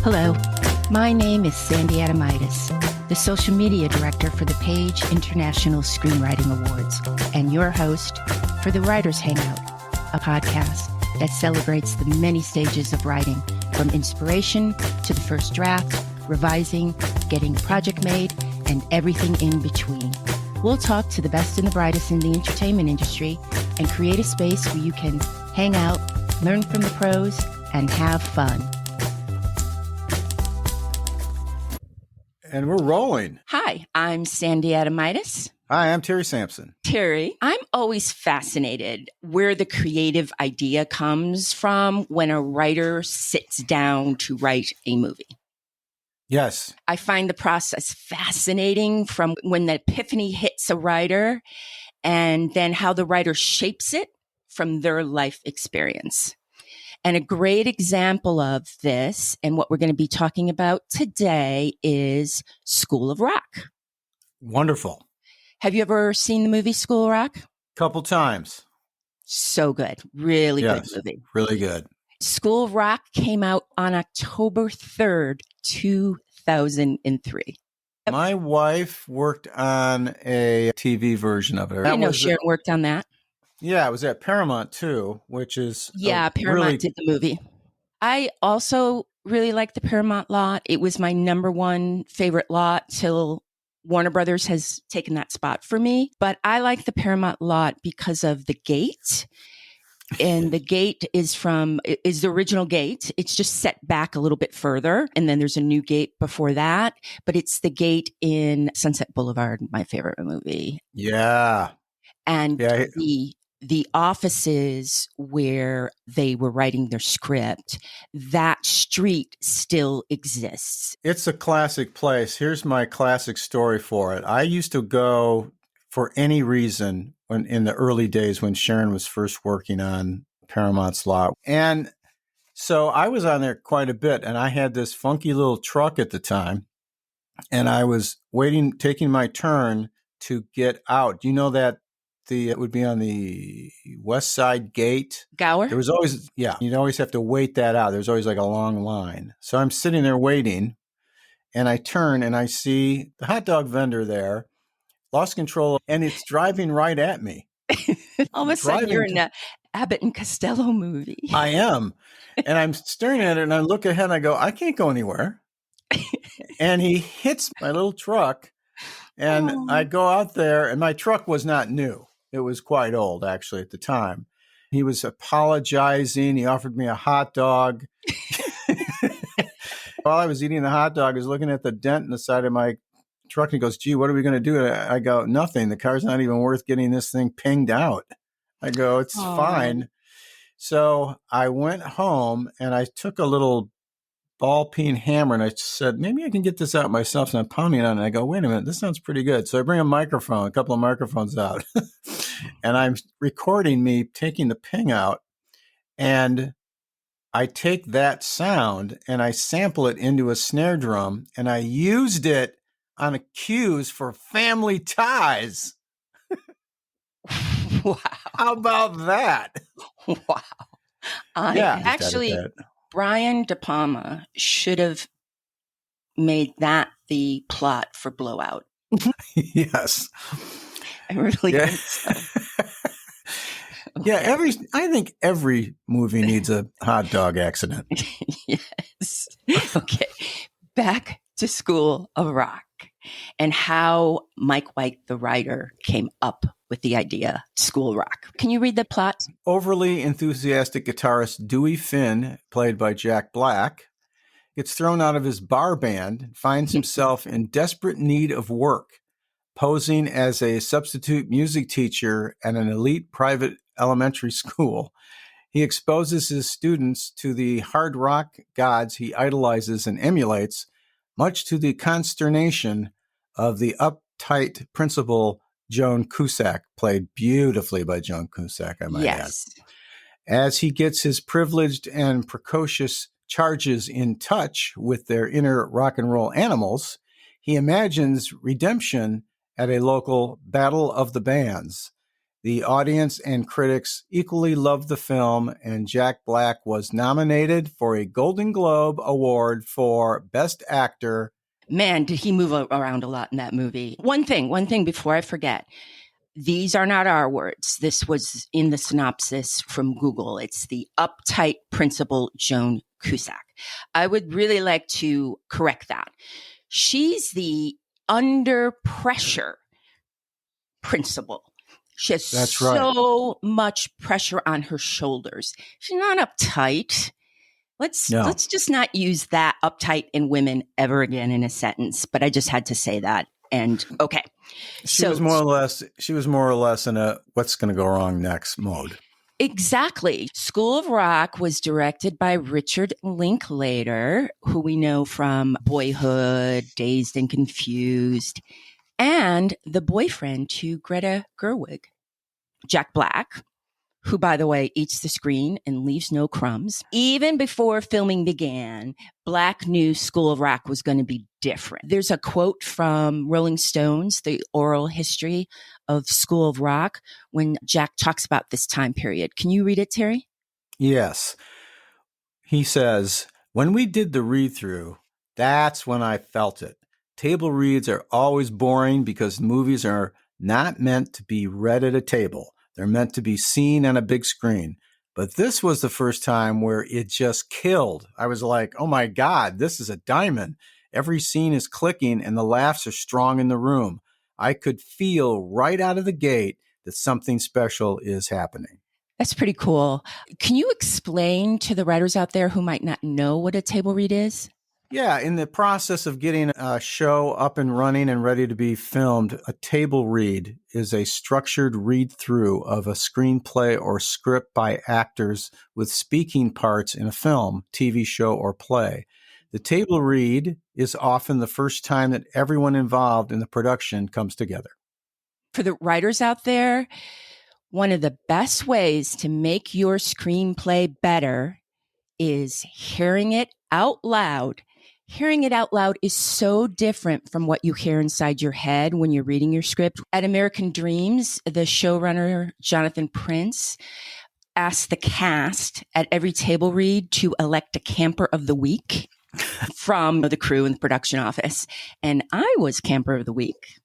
Hello, my name is Sandy Adomaitis, the social media director for the Page International Screenwriting Awards, and your host for the Writers Hangout, a podcast that celebrates the many stages of writing, from inspiration to the first draft, revising, getting a project made, and everything in between. We'll talk to the best and the brightest in the entertainment industry and create a space where you can hang out, learn from the pros, and have fun. And we're rolling. Hi, I'm Sandy Adomaitis. Hi, I'm Terry Sampson. Terry, I'm always fascinated where the creative idea comes from when a writer sits down to write a movie. Yes. I find the process fascinating, from when the epiphany hits a writer and then how the writer shapes it from their life experience. And a great example of this, and what we're going to be talking about today, is School of Rock. Wonderful. Have you ever seen the movie School of Rock? Couple times. So good. Really good movie. Really good. School of Rock came out on October 3rd, 2003. My wife worked on a TV version of it. I didn't know Sharon worked on that. Yeah, it was at Paramount too, which is Paramount did the movie. I also really liked the Paramount lot. It was my number one favorite lot till Warner Brothers has taken that spot for me. But I like the Paramount lot because of the gate. And the gate is the original gate. It's just set back a little bit further. And then there's a new gate before that. But it's the gate in Sunset Boulevard, my favorite movie. Yeah. And the offices where they were writing their script, that street still exists. It's a classic place. Here's my classic story for it. I used to go for any reason in the early days when Sharon was first working on Paramount's lot. And so I was on there quite a bit, and I had this funky little truck at the time, and I was taking my turn to get out. You know that it would be on the West Side Gate. Gower? There was always, you'd always have to wait that out. There's always like a long line. So I'm sitting there waiting, and I turn and I see the hot dog vendor there, lost control, and it's driving right at me. All of a sudden, you're in an Abbott and Costello movie. I am. And I'm staring at it, and I look ahead, and I go, I can't go anywhere. And he hits my little truck, and I go out there, and my truck was not new. It was quite old, actually, at the time. He was apologizing. He offered me a hot dog. While I was eating the hot dog, I was looking at the dent in the side of my truck, and he goes, gee, what are we going to do? I go, nothing. The car's not even worth getting this thing pinged out. I go, it's fine. So I went home, and I took a little ball peen hammer, and I said, maybe I can get this out myself. And I'm pounding on it. And I go, wait a minute, this sounds pretty good. So I bring a couple of microphones out, and I'm recording me taking the ping out. And I take that sound and I sample it into a snare drum, and I used it on a cues for Family Ties. Wow. How about that? Wow. Actually, Brian De Palma should have made that the plot for Blowout. Yes. I really think so. Yeah, I think every movie needs a hot dog accident. Yes. Okay. Back to School of Rock and how Mike White, the writer, came up with the idea, School of Rock. Can you read the plot? Overly enthusiastic guitarist Dewey Finn, played by Jack Black, gets thrown out of his bar band and finds himself in desperate need of work, posing as a substitute music teacher at an elite private elementary school. He exposes his students to the hard rock gods he idolizes and emulates, much to the consternation of the uptight principal, Joan Cusack, played beautifully by Joan Cusack, I might add. As he gets his privileged and precocious charges in touch with their inner rock and roll animals, he imagines redemption at a local Battle of the Bands. The audience and critics equally loved the film, and Jack Black was nominated for a Golden Globe Award for Best Actor. Man, did he move around a lot in that movie. One thing before I forget. These are not our words. This was in the synopsis from Google. It's the uptight principal, Joan Cusack. I would really like to correct that. She's the under pressure principal. She has so much pressure on her shoulders. She's not uptight. Let's just not use that uptight in women ever again in a sentence. But I just had to say that. And okay. She was more or less in a what's going to go wrong next mode. Exactly. School of Rock was directed by Richard Linklater, who we know from Boyhood, Dazed and Confused, and the boyfriend to Greta Gerwig, Jack Black, who, by the way, eats the screen and leaves no crumbs. Even before filming began, Black knew School of Rock was going to be different. There's a quote from Rolling Stones, the oral history of School of Rock, when Jack talks about this time period. Can you read it, Terry? Yes. He says, "When we did the read-through, that's when I felt it. Table reads are always boring because movies are not meant to be read at a table. They're meant to be seen on a big screen. But this was the first time where it just killed. I was like, oh my God, this is a diamond. Every scene is clicking and the laughs are strong in the room. I could feel right out of the gate that something special is happening." That's pretty cool. Can you explain to the writers out there who might not know what a table read is? Yeah, in the process of getting a show up and running and ready to be filmed, a table read is a structured read-through of a screenplay or script by actors with speaking parts in a film, TV show, or play. The table read is often the first time that everyone involved in the production comes together. For the writers out there, one of the best ways to make your screenplay better is hearing it out loud. Hearing it out loud is so different from what you hear inside your head when you're reading your script. At American Dreams, the showrunner, Jonathan Prince, asked the cast at every table read to elect a camper of the week from the crew in the production office. And I was camper of the week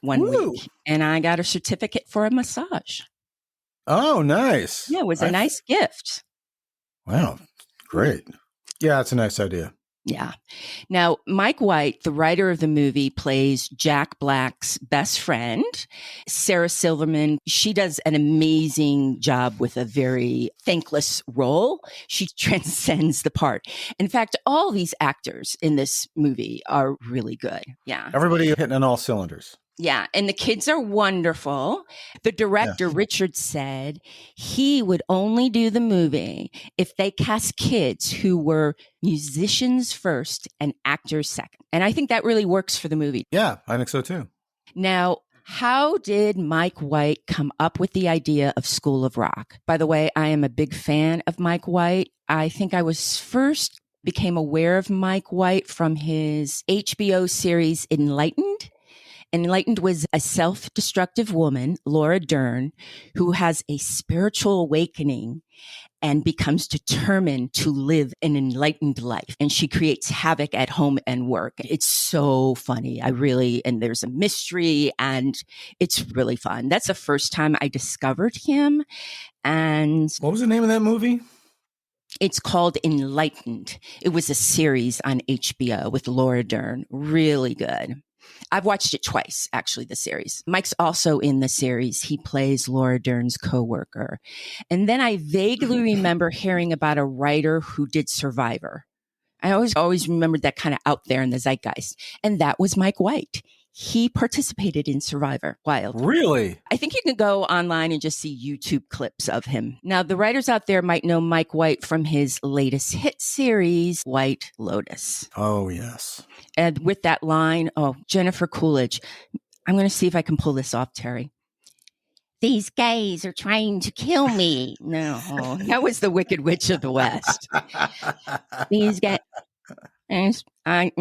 one week, and I got a certificate for a massage. Oh, nice. Yeah, it was a nice gift. Wow, great. Yeah, it's a nice idea. Yeah. Now, Mike White, the writer of the movie, plays Jack Black's best friend. Sarah Silverman, she does an amazing job with a very thankless role. She transcends the part. In fact, all these actors in this movie are really good. Yeah. Everybody hitting on all cylinders. Yeah. And the kids are wonderful. The director, Richard, said he would only do the movie if they cast kids who were musicians first and actors second. And I think that really works for the movie. Yeah, I think so too. Now, how did Mike White come up with the idea of School of Rock? By the way, I am a big fan of Mike White. I think I became aware of Mike White from his HBO series Enlightened. Enlightened was a self-destructive woman, Laura Dern, who has a spiritual awakening and becomes determined to live an enlightened life. And she creates havoc at home and work. It's so funny. And there's a mystery and it's really fun. That's the first time I discovered him. And what was the name of that movie? It's called Enlightened. It was a series on HBO with Laura Dern. Really good. I've watched it twice, actually, the series. Mike's also in the series. He plays Laura Dern's coworker. And then I vaguely remember hearing about a writer who did Survivor. I always remembered that kind of out there in the zeitgeist. And that was Mike White. He participated in Survivor. Wild. Really? I think you can go online and just see YouTube clips of him. Now, the writers out there might know Mike White from his latest hit series, White Lotus. Oh, yes. And with that line, Jennifer Coolidge. I'm going to see if I can pull this off, Terry. These gays are trying to kill me. No, that was the Wicked Witch of the West. These gays, I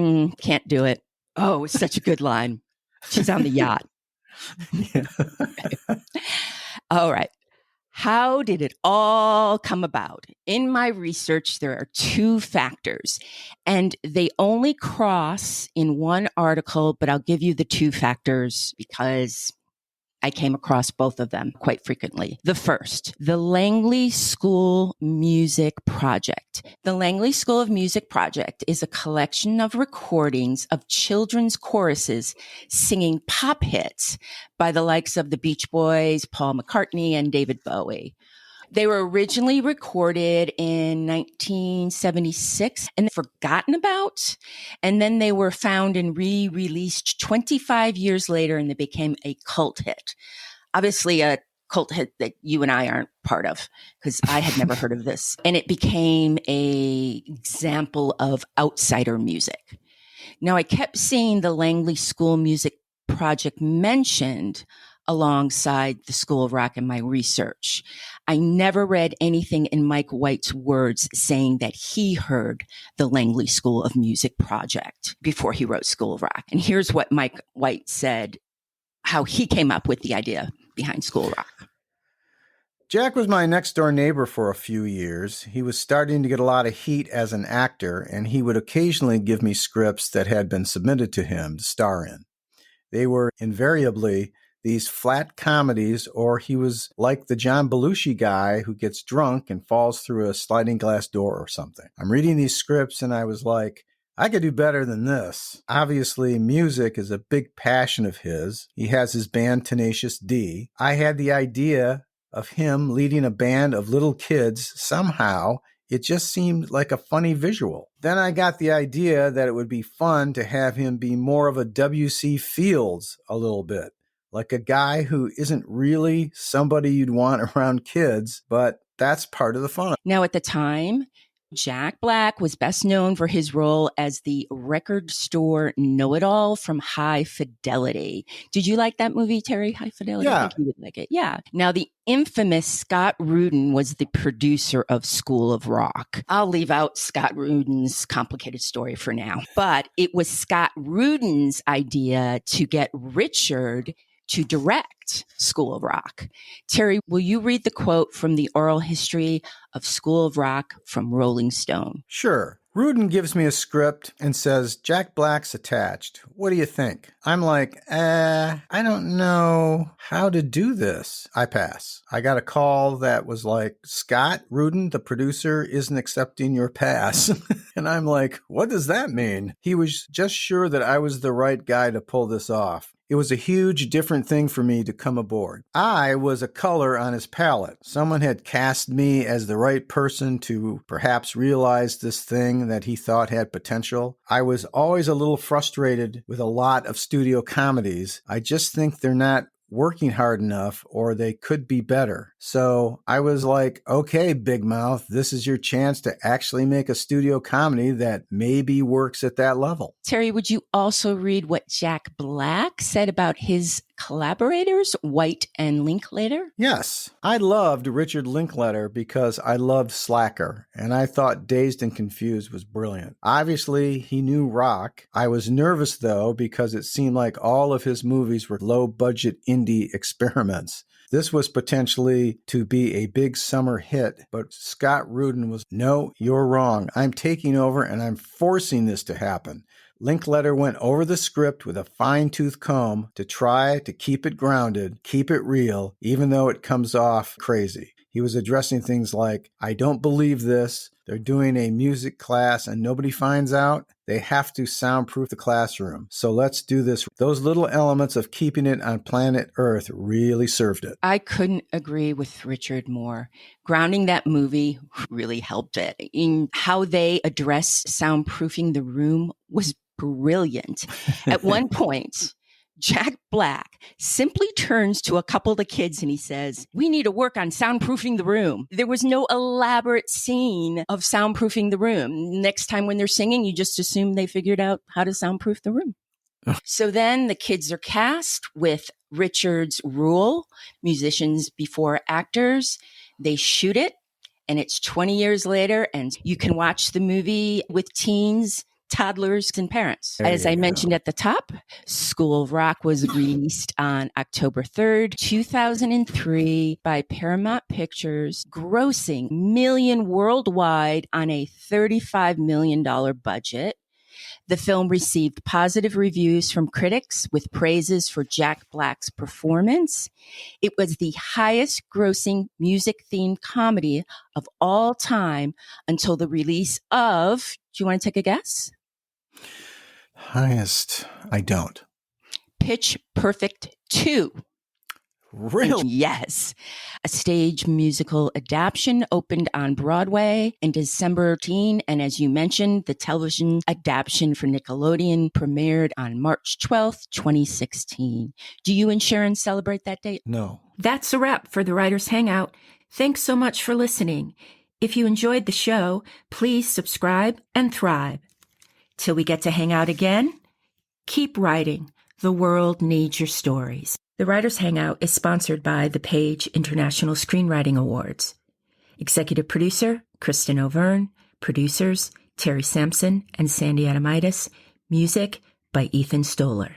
can't do it. Oh, it's such a good line. She's on the yacht. All right. How did it all come about? In my research, there are two factors, and they only cross in one article, but I'll give you the two factors because I came across both of them quite frequently. The first, the Langley School Music Project. The Langley School of Music Project is a collection of recordings of children's choruses singing pop hits by the likes of the Beach Boys, Paul McCartney, and David Bowie. They were originally recorded in 1976 and forgotten about. And then they were found and re-released 25 years later, and they became a cult hit. Obviously, a cult hit that you and I aren't part of, because I had never heard of this. And it became an example of outsider music. Now, I kept seeing the Langley School Music Project mentioned alongside the School of Rock in my research. I never read anything in Mike White's words saying that he heard the Langley School of Music Project before he wrote School of Rock. And here's what Mike White said, how he came up with the idea behind School of Rock. Jack was my next door neighbor for a few years. He was starting to get a lot of heat as an actor, and he would occasionally give me scripts that had been submitted to him to star in. They were invariably these flat comedies, or he was like the John Belushi guy who gets drunk and falls through a sliding glass door or something. I'm reading these scripts and I was like, I could do better than this. Obviously, music is a big passion of his. He has his band Tenacious D. I had the idea of him leading a band of little kids somehow. It just seemed like a funny visual. Then I got the idea that it would be fun to have him be more of a W.C. Fields a little bit, like a guy who isn't really somebody you'd want around kids, but that's part of the fun. Now, at the time, Jack Black was best known for his role as the record store know-it-all from High Fidelity. Did you like that movie, Terry, High Fidelity? Yeah. I think you would like it. Yeah. Now, the infamous Scott Rudin was the producer of School of Rock. I'll leave out Scott Rudin's complicated story for now, but it was Scott Rudin's idea to get Richard to direct School of Rock. Terry, will you read the quote from the oral history of School of Rock from Rolling Stone? Sure. Rudin gives me a script and says, Jack Black's attached. What do you think? I'm like, I don't know how to do this. I pass. I got a call that was like, Scott Rudin, the producer, isn't accepting your pass. And I'm like, what does that mean? He was just sure that I was the right guy to pull this off. It was a huge different thing for me to come aboard. I was a color on his palette. Someone had cast me as the right person to perhaps realize this thing that he thought had potential. I was always a little frustrated with a lot of studio comedies. I just think they're not working hard enough, or they could be better. So I was like, okay, Big Mouth, this is your chance to actually make a studio comedy that maybe works at that level. Terry, would you also read what Jack Black said about his collaborators, White and Linklater? Yes. I loved Richard Linklater because I loved Slacker, and I thought Dazed and Confused was brilliant. Obviously, he knew rock. I was nervous, though, because it seemed like all of his movies were low-budget indie experiments. This was potentially to be a big summer hit, but Scott Rudin was, no, you're wrong. I'm taking over and I'm forcing this to happen. Linklater went over the script with a fine-tooth comb to try to keep it grounded, keep it real, even though it comes off crazy. He was addressing things like, I don't believe this. They're doing a music class and nobody finds out. They have to soundproof the classroom. So let's do this. Those little elements of keeping it on planet Earth really served it. I couldn't agree with Richard more. Grounding that movie really helped it. In how they address soundproofing the room was brilliant. At one point, Jack Black simply turns to a couple of the kids and he says, we need to work on soundproofing the room. There was no elaborate scene of soundproofing the room. Next time when they're singing, you just assume they figured out how to soundproof the room. So then the kids are cast with Richard's rule, musicians before actors. They shoot it, and it's 20 years later, and you can watch the movie with teens toddlers and parents. There As you I go. mentioned at the top, School of Rock was released on October 3rd, 2003 by Paramount Pictures, grossing $1 million worldwide on a $35 million budget. The film received positive reviews from critics with praises for Jack Black's performance. It was the highest grossing music-themed comedy of all time until the release of, do you want to take a guess? Highest, I don't. Pitch Perfect 2. Really? Yes. A stage musical adaptation opened on Broadway in December 13, and as you mentioned, the television adaptation for Nickelodeon premiered on March 12th, 2016. Do you and Sharon celebrate that date? No. That's a wrap for the Writers Hangout. Thanks so much for listening. If you enjoyed the show, please subscribe and thrive. Till we get to hang out again, keep writing. The world needs your stories. The Writers Hangout is sponsored by the Page International Screenwriting Awards. Executive producer, Kristin Overn. Producers, Terry Sampson and Sandy Adomaitis. Music by Ethan Stoller.